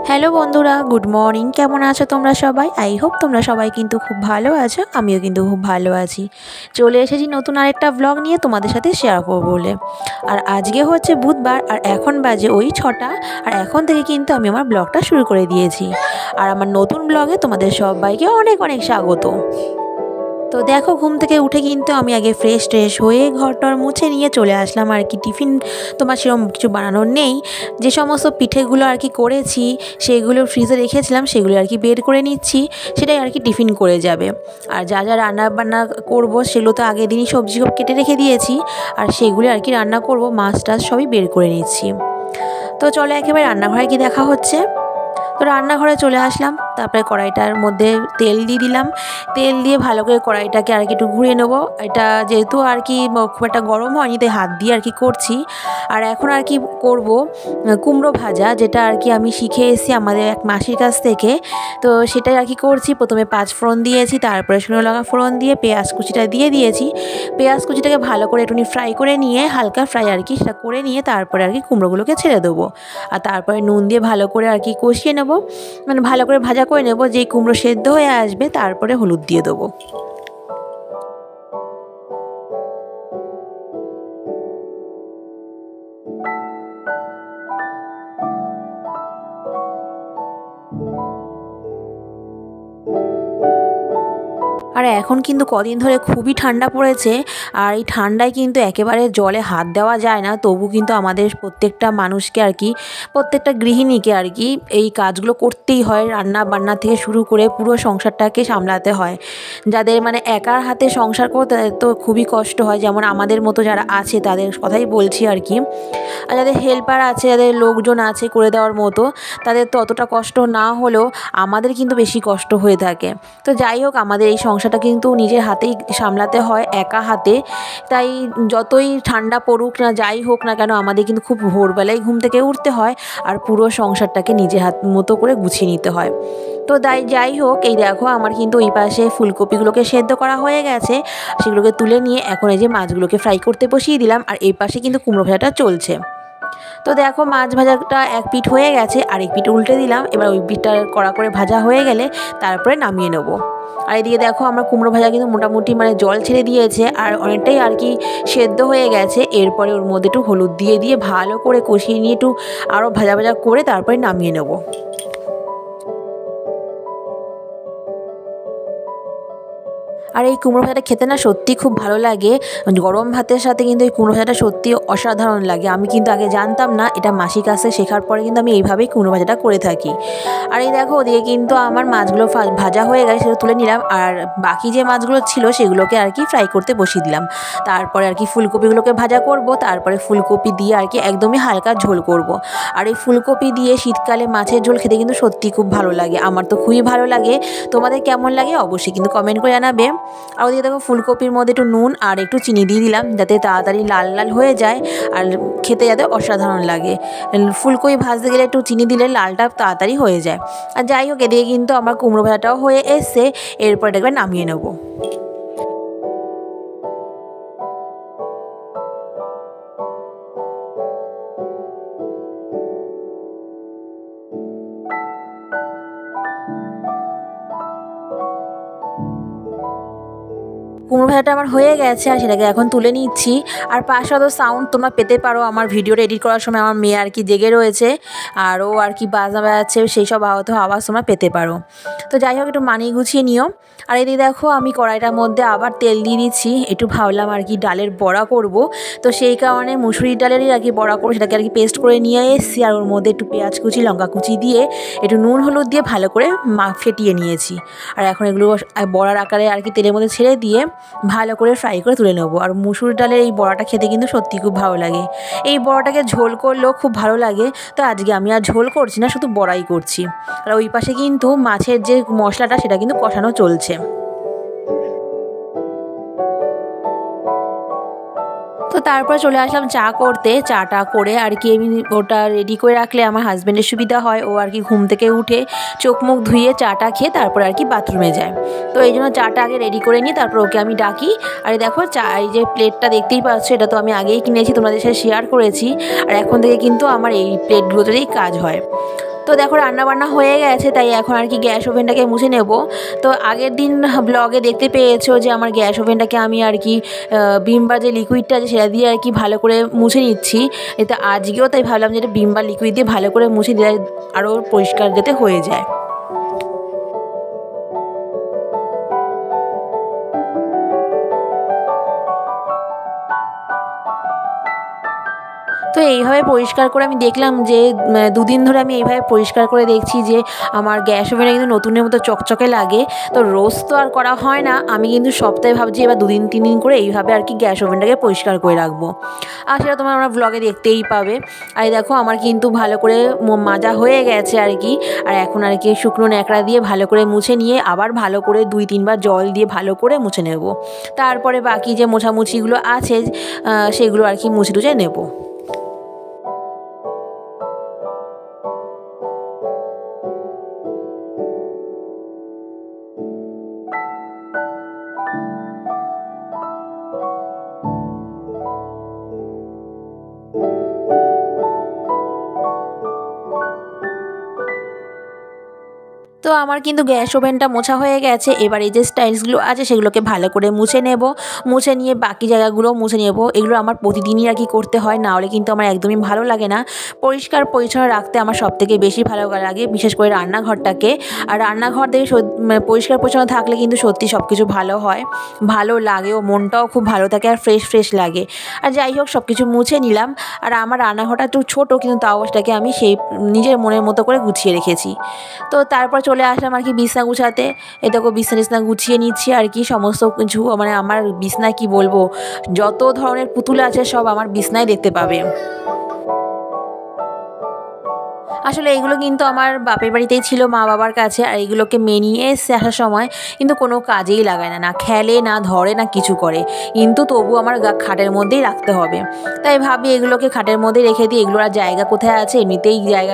Hello বন্ধুরা, good morning. কেমন আছো তোমরা সবাই? আই হোপ তোমরা সবাই কিন্তু খুব ভালো আছো। আমিও কিন্তু খুব ভালো আছি। চলে এসেছি নতুন আরেকটা ব্লগ নিয়ে তোমাদের সাথে শেয়ার করবো বলে। আর আজকে হচ্ছে বুধবার, আর এখন বাজে ওই 6টা। আর এখন থেকে কিন্তু আমি আমার ব্লগটা শুরু করে দিয়েছি। আর আমার নতুন ব্লগে তোমাদের সবাইকে অনেক অনেক স্বাগত। তো দেখো, ঘুম থেকে উঠে কিন্তু আমি আগে ফ্রেশ হয়ে ঘরটর মুছে নিয়ে চলে আসলাম আর কি। টিফিন তোমার সেরকম কিছু বানানোর নেই। যে সমস্ত পিঠেগুলো আর কি করেছি সেগুলো ফ্রিজে রেখেছিলাম, সেগুলো আর কি বের করে নিচ্ছি। সেটাই আর কি টিফিন করে যাবে। আর যা যা রান্না বান্না করবো সেগুলো তো আগের দিনই সবজি সব কেটে রেখে দিয়েছি। আর সেগুলো আর কি রান্না করব, মাছ টাছ সবই বের করে নিচ্ছি। তো চলো একেবারে রান্নাঘরে কি দেখা হচ্ছে। তো রান্নাঘরে চলে আসলাম। তারপরে কড়াইটার মধ্যে তেল দিয়ে দিলাম। তেল দিয়ে ভালো করে কড়াইটাকে আর কি একটু ঘুরিয়ে নেবো। এটা যেহেতু আর কি খুব একটা গরম হয়নি, তাই হাত দিয়ে আর কি করছি। আর এখন আর কি করব কুমড়ো ভাজা, যেটা আর কি আমি শিখে এসেছি আমাদের এক মাসির কাছ থেকে। তো সেটাই আর কি করছি। প্রথমে 5 ফোড়ন দিয়েছি, তারপরে শুকনো লঙ্কা ফোড়ন দিয়ে পেঁয়াজ কুচিটা দিয়ে দিয়েছি। পেঁয়াজ কুচিটাকে ভালো করে একটু ফ্রাই করে নিয়ে, হালকা ফ্রাই আর কি সেটা করে নিয়ে তারপরে আর কি কুমড়োগুলোকে ছেড়ে দেবো। আর তারপরে নুন দিয়ে ভালো করে আর কি কষিয়ে নেব, মানে ভালো করে ভাজা করে নেব। যেই কুমড়ো সেদ্ধ হয়ে আসবে তারপরে হলুদ দিয়ে দেবো। আর এখন কিন্তু কদিন ধরে খুবই ঠান্ডা পড়েছে। আর এই ঠান্ডায় কিন্তু একেবারে জলে হাত দেওয়া যায় না। তবু কিন্তু আমাদের প্রত্যেকটা মানুষকে আর কি, প্রত্যেকটা গৃহিণীকে আর কি এই কাজগুলো করতেই হয়। রান্না বান্না থেকে শুরু করে পুরো সংসারটাকে সামলাতে হয়। যাদের মানে একার হাতে সংসার করতে তো খুবই কষ্ট হয়, যেমন আমাদের মতো যারা আছে তাদের কথাই বলছি আর কি। আর যাদের হেল্পার আছে, যাদের লোকজন আছে করে দেওয়ার মতো, তাদের তো অতটা কষ্ট না হলেও আমাদের কিন্তু বেশি কষ্ট হয়ে থাকে। তো যাই হোক, আমাদের এই সংসারটা কিন্তু নিজের হাতেই সামলাতে হয়, একা হাতে। তাই যতই ঠান্ডা পড়ুক না, যাই হোক না কেন, আমাদের কিন্তু খুব ভোরবেলায় ঘুম থেকে উঠতে হয়। আর পুরো সংসারটাকে নিজের হাত মতো করে গুছিয়ে নিতে হয়। তো যাই হোক, এই দেখো আমার কিন্তু ওই পাশে ফুলকপিগুলোকে সেদ্ধ করা হয়ে গেছে। সেগুলোকে তুলে নিয়ে এখন এই যে মাছগুলোকে ফ্রাই করতে বসিয়ে দিলাম। আর এই পাশে কিন্তু কুমড়ো ভাজাটা চলছে। তো দেখো, মাছ ভাজাটা এক পিঠ হয়ে গেছে, আর এক পিঠ উল্টে দিলাম। এবার ওই পিঠটা কড়া করে ভাজা হয়ে গেলে তারপরে নামিয়ে নেবো। আর এদিকে দেখো, আমার কুমড়ো ভাজা কিন্তু মোটামুটি মানে জল ছেড়ে দিয়েছে, আর অনেকটাই আর কি সেদ্ধ হয়ে গেছে। এরপরে ওর মধ্যে একটু হলুদ দিয়ে দিয়ে ভালো করে কষিয়ে নিয়ে একটু আরও ভাজা ভাজা করে তারপরে নামিয়ে নেবো। আর এই কুমড়ো ভাজাটা খেতে না সত্যি খুব ভালো লাগে। গরম ভাতের সাথে কিন্তু এই কুমড়ো ভাজাটা সত্যি অসাধারণ লাগে। আমি কিন্তু আগে জানতাম না, এটা মাসির কাছে শেখার পরে কিন্তু আমি এইভাবেই কুমড়ো ভাজাটা করে থাকি। আর এই দেখো, ওদিকে কিন্তু আমার মাছগুলো ভাজা হয়ে গেছে, সেটা তুলে নিলাম। আর বাকি যে মাছগুলো ছিল সেগুলোকে আর কি ফ্রাই করতে বসিয়ে দিলাম। তারপরে আর কি ফুলকপিগুলোকে ভাজা করব, তারপরে ফুলকপি দিয়ে আর কি একদমই হালকা ঝোল করব। আর এই ফুলকপি দিয়ে শীতকালে মাছের ঝোল খেতে কিন্তু সত্যি খুব ভালো লাগে। আমার তো খুবই ভালো লাগে। তোমাদের কেমন লাগে অবশ্যই কিন্তু কমেন্ট করে জানাবে। আর ওদিকে দেখো, ফুলকপির মধ্যে একটু নুন আর একটু চিনি দিয়ে দিলাম, যাতে তাড়াতাড়ি লাল লাল হয়ে যায় আর খেতে যাতে অসাধারণ লাগে। ফুলকপি ভাজতে গেলে একটু চিনি দিলে লালটা তাড়াতাড়ি হয়ে যায়। আর যাই হোক, এদিকে কিন্তু আমার কুমড়ো ভাজাটাও হয়ে এসছে। এরপর একবার নামিয়ে নেবো। কুমড়ো ভাজাটা আমার হয়ে গেছে, আর সেটাকে এখন তুলে নিচ্ছি। আর পাশে অত সাউন্ড তোমরা পেতে পারো, আমার ভিডিওটা এডিট করার সময় আমার মেয়ে আর কি জেগে রয়েছে, আর ও আর কি বাজনা বাজাচ্ছে, সেই সব হয়তো আওয়াজ তোমরা পেতে পারো। তো যাই হোক, একটু মানিয়ে গুছিয়ে নিও। আর এদিকে দেখো আমি কড়াইটার মধ্যে আবার তেল দিয়ে দিচ্ছি, একটু ভাবলাম আর কি ডালের বড়া করব, তো সেই কারণে মুসুরির ডালেরই আর কি বড়া করবো, সেটাকে আর কি পেস্ট করে নিয়ে এসেছি। আর ওর মধ্যে একটু পেঁয়াজ কুচি লঙ্কা কুচি দিয়ে একটু নুন হলুদ দিয়ে ভালো করে ফেটিয়ে নিয়েছি। আর এখন এগুলো বড়ার আকারে আর কি তেলের মধ্যে ছেড়ে দিয়ে ভালো করে ফ্রাই করে তুলে নেবো। আর মুসুর ডালের এই বড়াটা খেতে কিন্তু সত্যি খুব ভালো লাগে। এই বড়াটাকে ঝোল করলেও খুব ভালো লাগে, তো আজকে আমি আর ঝোল করছি না, শুধু বড়াই করছি। আর ওই পাশে কিন্তু মাছের যে মশলাটা সেটা কিন্তু কষানো চলছে। তো তারপর চলে আসলাম চা করতে। চাটা করে আর কি আমি ওটা রেডি করে রাখলে আমার হাজব্যান্ডের সুবিধা হয়, ও আর কি ঘুম থেকে উঠে চোখ মুখ ধুয়ে চাটা খেয়ে তারপর আর কি বাথরুমে যায়। তো এই জন্য চাটা আগে রেডি করে নিই, তারপর ওকে আমি ডাকি। আর দেখো চা, এই যে প্লেটটা দেখতেই পাচ্ছ, এটা তো আমি আগেই কিনেছি, তোমাদের সাথে শেয়ার করেছি। আর এখন থেকে কিন্তু আমার এই প্লেটগুলোতেই কাজ হয়। তো দেখো রান্নাবান্না হয়ে গেছে, তাই এখন আর কি গ্যাস ওভেনটাকে মুছে নেব। তো আগের দিন ব্লগে দেখতে পেয়েছো যে আমার গ্যাস ওভেনটাকে আমি আর কি ভিমবার যে লিকুইডটা আছে সেটা দিয়ে আর কি ভালো করে মুছে নিচ্ছি। এতে আজকেও তাই ভাবলাম যে এটা ভিমবার লিকুইড দিয়ে ভালো করে মুছে দিলে আরও পরিষ্কার যাতে হয়ে যায়। তো এইভাবে পরিষ্কার করে আমি দেখলাম যে দুদিন ধরে আমি এইভাবে পরিষ্কার করে দেখছি যে আমার গ্যাস ওভেনে কিন্তু নতুনের মতো চকচকে লাগে। তো রোজ তো আর করা হয় না, আমি কিন্তু সপ্তাহে ভাবছি এবার 2-3 দিন করে এইভাবে আর কি গ্যাস ওভেনটাকে পরিষ্কার করে রাখবো। আর সেটা তোমরা আমার ব্লগে দেখতেই পাবে। আর দেখো আমার কিন্তু ভালো করে মাজা হয়ে গেছে আর কি। আর এখন আর কি শুকনো ন্যাকড়া দিয়ে ভালো করে মুছে নিয়ে আবার ভালো করে 2-3 বার জল দিয়ে ভালো করে মুছে নেব। তারপরে বাকি যে মোছামুছিগুলো আছে সেগুলো আর কি মুছে টুছে নেব। তো আমার কিন্তু গ্যাস ওভেনটা মোছা হয়ে গেছে। এবার এই যে স্টাইলসগুলো আছে সেগুলোকে ভালো করে মুছে নেব। মুছে নিয়ে বাকি জায়গাগুলোও মুছে নেব। এগুলো আমার প্রতিদিনই আর কি করতে হয়, না হলে কিন্তু আমার একদমই ভালো লাগে না। পরিষ্কার পরিচ্ছন্ন রাখতে আমার সবথেকে বেশি ভালো লাগে, বিশেষ করে রান্নাঘরটাকে। আর রান্নাঘর থেকে পরিষ্কার পরিচ্ছন্ন থাকলে কিন্তু সত্যি সব কিছু ভালো হয়, ভালো লাগেও, মনটাও খুব ভালো থাকে আর ফ্রেশ ফ্রেশ লাগে। আর যাই হোক সব কিছু মুছে নিলাম। আর আমার রান্নাঘরটা একটু ছোটো, কিন্তু তাও সেটাকে আমি সেই নিজের মনের মতো করে গুছিয়ে রেখেছি। তো তারপর চলে আসলাম আর কি বিছনা গুছাতে। এ দেখো বিছনা টিছনা গুছিয়ে নিচ্ছি আর কি, সমস্ত কিছু মানে আমার বিছনায় কি বলবো, যত ধরনের পুতুল আছে সব আমার বিছনায় দেখতে পাবে। আসলে এগুলো কিন্তু আমার বাপের বাড়িতেই ছিল, মা বাবার কাছে। আর এগুলোকে মেয়ে নিয়ে এসে আসার সময় কিন্তু কোনো কাজেই লাগায় না, না খেলে না ধরে না কিছু করে, কিন্তু তবু আমার খাটের মধ্যেই রাখতে হবে। তাই ভাবি এগুলোকে খাটের মধ্যেই রেখে দিই, এগুলোর আর জায়গা কোথায় আছে, এমনিতেই জায়গা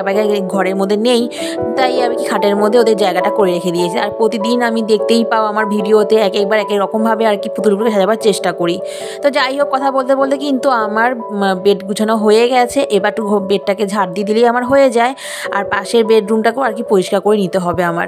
ঘরের মধ্যে নেই, তাই আমি কি খাটের মধ্যে ওদের জায়গাটা করে রেখে দিয়েছি। আর প্রতিদিন আমি দেখতেই পাও আমার ভিডিওতে এক একবার এক এক রকমভাবে আর কি পুতুলগুলো সাজাবার চেষ্টা করি। তো যাই হোক কথা বলতে বলতে কিন্তু আমার বেড গুছানো হয়ে গেছে। এবার একটু বেডটাকে ঝাড় দিয়ে দিলেই আমার হয়ে যায়। আর পাশের বেডরুমটাকেও আর কি পরিষ্কার করে নিতে হবে আমার।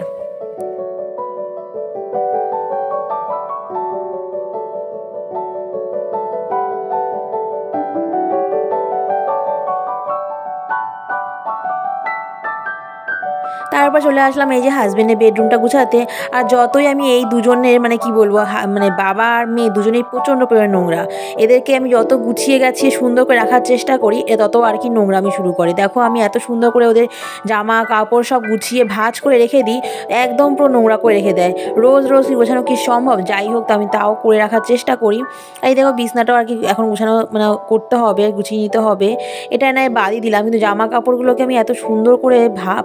তারপর চলে আসলাম এই যে হাজবেন্ডের বেডরুমটা গুছাতে। আর যতই আমি এই দুজনের মানে কি বলবো, মানে বাবা আর মেয়ে দুজনেই প্রচণ্ড পরিমাণে নোংরা। এদেরকে আমি যত গুছিয়ে গাছিয়ে সুন্দর করে রাখার চেষ্টা করি, তত আর কি নোংরামি শুরু করে। দেখো আমি এত সুন্দর করে ওদের জামা কাপড় সব গুছিয়ে ভাঁজ করে রেখে দিই, একদম পুরো নোংরা করে রেখে দেয়। রোজ রোজ কি গোছানো কি সম্ভব? যাই হোক, তো আমি তাও করে রাখার চেষ্টা করি। এই দেখো বিছনাটাও আর কি এখন গোছানো মানে করতে হবে, গুছিয়ে নিতে হবে। এটা নয় বাদই দিলাম, কিন্তু জামা কাপড়গুলোকে আমি এত সুন্দর করে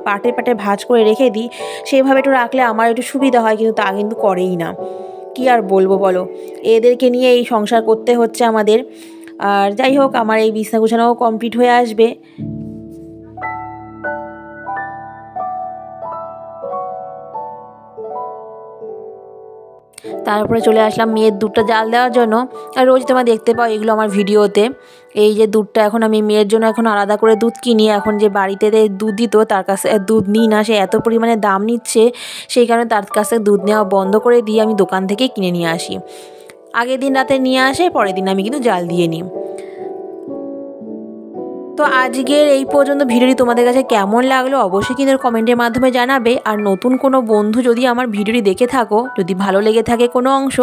পাটে পাটে ভাঁজ করে রেখে দিই, সেইভাবে একটু রাখলে আমার একটু সুবিধা হয়, কিন্তু তা কিন্তু করেই না। কি আর বলবো বলো, এদেরকে নিয়ে এই সংসার করতে হচ্ছে আমাদের। আর যাই হোক আমার এই বিছনা গুছানোও কমপ্লিট হয়ে আসবে। তারপরে চলে আসলাম মেয়ের দুধটা জাল দেওয়ার জন্য। আর রোজ তোমরা দেখতে পাও এগুলো আমার ভিডিওতে। এই যে দুধটা এখন আমি মেয়ের জন্য এখন আলাদা করে দুধ কিনি। এখন যে বাড়িতে দুধ দিত তার কাছে দুধ নিই না, সে এত পরিমাণে দাম নিচ্ছে, সেই কারণে তার কাছে দুধ নেওয়া বন্ধ করে দিয়ে আমি দোকান থেকেই কিনে নিয়ে আসি। আগের দিন রাতে নিয়ে আসে, পরের দিন আমি কিন্তু জাল দিয়ে নিই। তো তো আজকের এই পর্যন্ত ভিডিওটি তোমাদের কাছে কেমন লাগলো অবশ্যই কিন্তু কমেন্টের মাধ্যমে জানাবে। আর নতুন কোনো বন্ধু যদি আমার ভিডিওটি দেখে থাকো, যদি ভালো লেগে থাকে কোনো অংশ,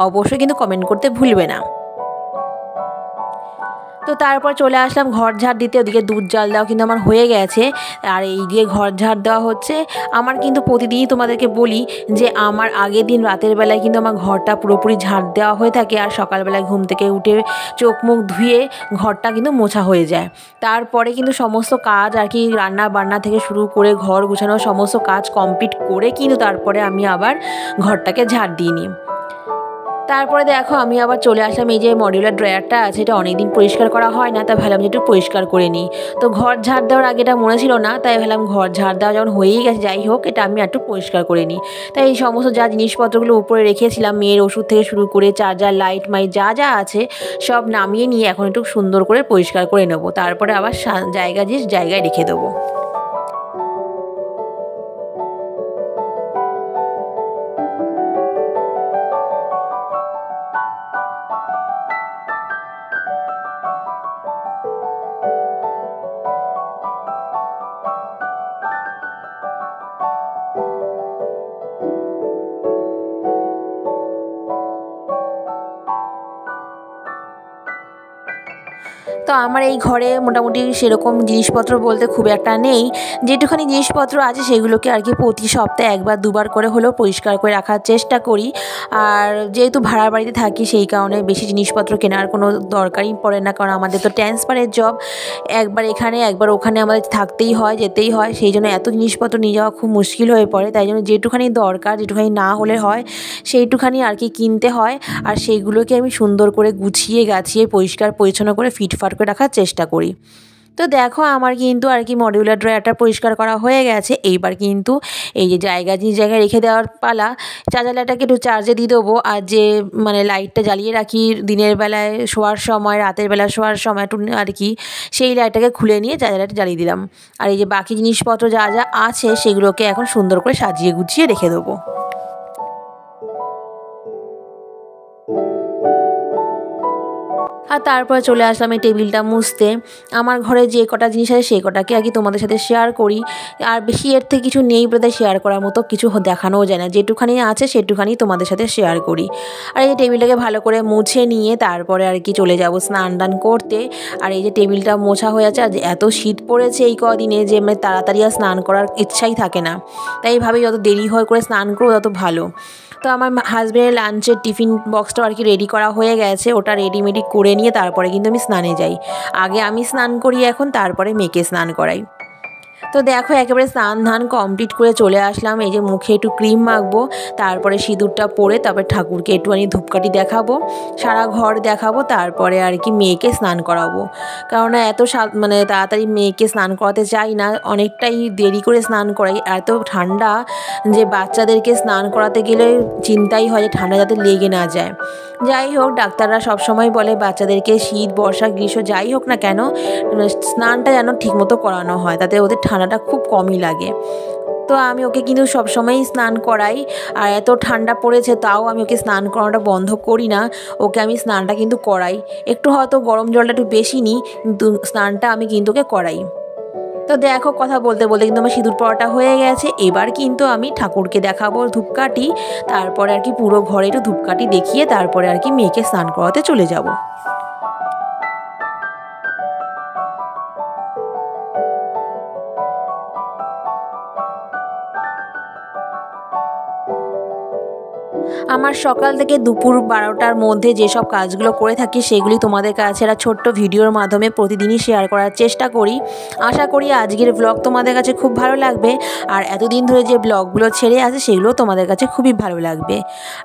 অবশ্যই কিন্তু কমেন্ট করতে ভুলবে না। তো তারপর চলে আসলাম ঘর ঝাড় দিতে। ওদিকে দুধ জাল দেওয়া কিন্তু আমার হয়ে গেছে, আর এই দিয়ে ঘর ঝাড় দেওয়া হচ্ছে। আমার কিন্তু প্রতিদিনই তোমাদেরকে বলি যে আমার আগের দিন রাতের বেলায় কিন্তু আমার ঘরটা পুরোপুরি ঝাড় দেওয়া হয়ে থাকে, আর সকালবেলায় ঘুম থেকে উঠে চোখ মুখ ধুয়ে ঘরটা কিন্তু মোছা হয়ে যায়। তারপরে কিন্তু সমস্ত কাজ আর কি রান্না বান্না থেকে শুরু করে ঘর গুছানো সমস্ত কাজ কমপ্লিট করে কিন্তু তারপরে আমি আবার ঘরটাকে ঝাড় দিয়ে নিই। তারপরে দেখো আমি আবার চলে আসলাম, এই যে মডিউলার ড্রয়ারটা আছে এটা অনেকদিন পরিষ্কার করা হয় না, তাই ভাবলাম যে একটু পরিষ্কার করে নিই। তো ঘর ঝাড় দেওয়ার আগে এটা মনে ছিল না, তাই ভাবলাম ঘর ঝাড় দেওয়া যখন হয়েই গেছে যাই হোক এটা আমি একটু পরিষ্কার করে নিই। তাই এই সমস্ত যা জিনিসপত্রগুলো উপরে রেখেছিলাম, মেয়ের ওষুধ থেকে শুরু করে চার্জার লাইট মাইট যা যা আছে সব নামিয়ে নিয়ে এখন একটু সুন্দর করে পরিষ্কার করে নেবো। তারপরে আবার জায়গায় রেখে দেবো। তো আমার এই ঘরে মোটামুটি সেরকম জিনিসপত্র বলতে খুব একটা নেই। যেটুখানি জিনিসপত্র আছে সেগুলোকে আর কি প্রতি সপ্তাহে একবার দুবার করে হলেও পরিষ্কার করে রাখার চেষ্টা করি। আর যেহেতু ভাড়ার বাড়িতে থাকি সেই কারণে বেশি জিনিসপত্র কেনার কোনো দরকারই পড়ে না, কারণ আমাদের তো ট্রান্সফারের জব, একবার এখানে একবার ওখানে আমাদের থাকতেই হয় যেতেই হয়, সেই জন্য এত জিনিসপত্র নিয়ে যাওয়া খুব মুশকিল হয়ে পড়ে। তাই জন্য যেটুখানি দরকার যেটুখানি না হলে হয় সেইটুখানি আর কি কিনতে হয়, আর সেইগুলোকে আমি সুন্দর করে গুছিয়ে গাছিয়ে পরিষ্কার পরিচ্ছন্ন করে ফিটফাট করে রাখার চেষ্টা করি। তো দেখো আমার কিন্তু আর কি মডিউলার ড্রয়ারটা পরিষ্কার করা হয়ে গেছে। এইবার কিন্তু এই যে জায়গায় রেখে দেওয়ার পালা। চার্জার লাইটটাকে একটু চার্জে দিয়ে দেবো, আর যে মানে লাইটটা জ্বালিয়ে রাখি দিনের বেলায় শোয়ার সময়, রাতের বেলা শোয়ার সময় একটু আর কি, সেই লাইটটাকে খুলে নিয়ে চার্জার লাইটটা জ্বালিয়ে দিলাম। আর এই যে বাকি জিনিসপত্র যা যা আছে সেগুলোকে এখন সুন্দর করে সাজিয়ে গুছিয়ে রেখে দেবো। আর তারপরে চলে আসলাম এই টেবিলটা মুছতে। আমার ঘরে যে কটা জিনিস আছে সেই কটাকে আর কি তোমাদের সাথে শেয়ার করি, আর বেশি এর থেকে কিছু নেই বলে শেয়ার করার মতো কিছু দেখানোও যায় না, যেটুখানি আছে সেটুখানি তোমাদের সাথে শেয়ার করি। আর এই টেবিলটাকে ভালো করে মুছে নিয়ে তারপরে আর কি চলে যাব স্নান টান করতে। আর এই যে টেবিলটা মোছা হয়ে আছে, আর এত শীত পড়েছে এই কদিনে যে মানে তাড়াতাড়ি আর স্নান করার ইচ্ছাই থাকে না, তাই ভাবি যত দেরি করে স্নান করবো তত ভালো। তো আমার হাজব্যান্ডের লাঞ্চের টিফিন বক্সটা আর কি রেডি করা হয়ে গেছে, ওটা রেডিমেডি করে নিয়ে তারপরে কিন্তু আমি স্নানে যাই। আগে আমি স্নান করি এখন, তারপরে মেয়েকে স্নান করাই। তো দেখো একেবারে স্নান ধান কমপ্লিট করে চলে আসলাম। এই যে মুখে একটু ক্রিম মাখবো, তারপরে সিঁদুরটা পরে তারপরে ঠাকুরকে একটুখানি ধূপকাঠি দেখাবো, সারা ঘর দেখাবো, তারপরে আর কি মেয়েকে স্নান করাবো। কেননা এত মানে তাড়াতাড়ি মেয়েকে স্নান করাতে চাই না, অনেকটাই দেরি করে স্নান করাই। এত ঠান্ডা যে বাচ্চাদেরকে স্নান করাতে গেলে চিন্তাই হয় যে ঠান্ডা যাতে লেগে না যায়। যাই হোক ডাক্তাররা সবসময় বলে বাচ্চাদেরকে শীত বর্ষা গ্রীষ্ম যাই হোক না কেন স্নানটা যেন ঠিকমতো করানো হয়, তাতে ওদের ঠান্ডাটা খুব কমই লাগে। তো আমি ওকে কিন্তু সবসময়ই স্নান করাই, আর এত ঠান্ডা পড়েছে তাও আমি ওকে স্নান করানোটা বন্ধ করি না, ওকে আমি স্নানটা কিন্তু করাই। একটু হয়তো গরম জলটা একটু বেশি নিই, কিন্তু স্নানটা আমি কিন্তু ওকে করাই। তো দেখো কথা বলতে বলতে কিন্তু আমার সিঁদুর পরাটা হয়ে গেছে। এবার কিন্তু আমি ঠাকুরকে দেখাবো ধূপকাঠি, তারপরে আর কি পুরো ঘরে একটু ধূপকাঠি দেখিয়ে তারপরে আর কি মেয়েকে স্নান করাতে চলে যাব। আমার সকাল থেকে দুপুর 12টার মধ্যে যেসব কাজগুলো করে থাকি সেগুলি তোমাদের কাছে একটা ছোট্ট ভিডিওর মাধ্যমে প্রতিদিনই শেয়ার করার চেষ্টা করি। আশা করি আজকের ব্লগ তোমাদের কাছে খুব ভালো লাগবে, আর এতদিন ধরে যে ব্লগগুলো ছেড়ে আছে সেগুলো তোমাদের কাছে খুবই ভালো লাগবে।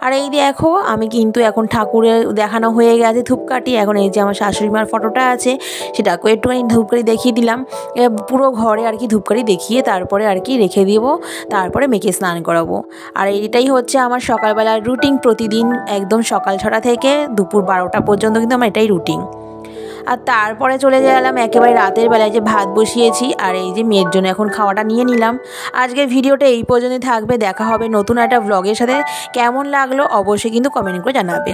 আর এই দেখো আমি কিন্তু এখন ঠাকুরের দেখানো হয়ে গেছে ধূপকাঠি, এখন এই যে আমার শাশুড়ি মার ফটোটা আছে সেটাকে একটুখানি ধূপকাঠি দেখিয়ে দিলাম। পুরো ঘরে আর কি ধূপকাঠি দেখিয়ে তারপরে আর কি রেখে দিব, তারপরে মেয়েকে স্নান করাবো। আর এইটাই হচ্ছে আমার সকালবেলার রুটিন প্রতিদিন, একদম সকাল 6টা থেকে দুপুর 12টা পর্যন্ত কিন্তু আমার এটাই রুটিন। আর তারপরে চলে গেলাম একেবারে রাতের বেলায় যে ভাত বসিয়েছি, আর এই যে মেয়ের জন্য এখন খাওয়াটা নিয়ে নিলাম। আজকের ভিডিওটা এই পর্যন্তই থাকবে, দেখা হবে নতুন একটা ব্লগের সাথে। কেমন লাগলো অবশ্যই কিন্তু কমেন্ট করে জানাবে।